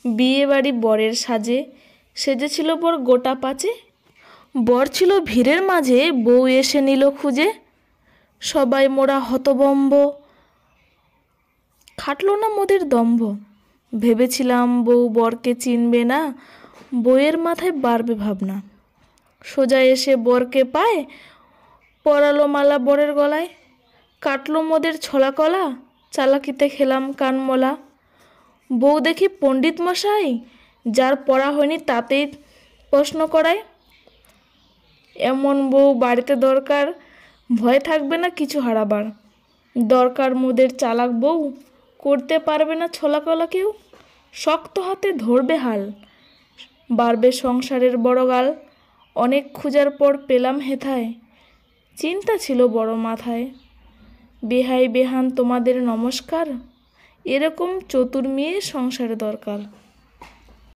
বিয়ে বাড়ি বরের সাজে, সেজেছিল বর গোটা পাচে। বর ছিল ভিড়ের মাঝে, বউ এসে নিল খুঁজে। সবাই মোরা হতবম্ব, খাটলো না মোদের দম্ভ। ভেবেছিলাম বউ বরকে চিনবে না, বউয়ের মাথায় বাড়বে ভাবনা। সোজা এসে বরকে পায়, পরালো মালা বরের গলায়। কাটলো মোদের ছলা কলা, চালাকিতে খেলাম কানমলা। বউ দেখি পণ্ডিত মশাই, যার পড়া হয়নি তাতেই প্রশ্ন করায়। এমন বউ বাড়িতে দরকার, ভয় থাকবে না কিছু হারাবার। দরকার মোদের চালাক বউ, করতে পারবে না ছলা কলা কেউ। শক্ত হাতে ধরবে হাল, বাড়বে সংসারের বড় গাল। অনেক খোঁজার পর পেলাম হেথায়, চিন্তা ছিল বড় মাথায়। বেহাই বেহান তোমাদের নমস্কার, এরকম চতুর মেয়ে সংসারে দরকার।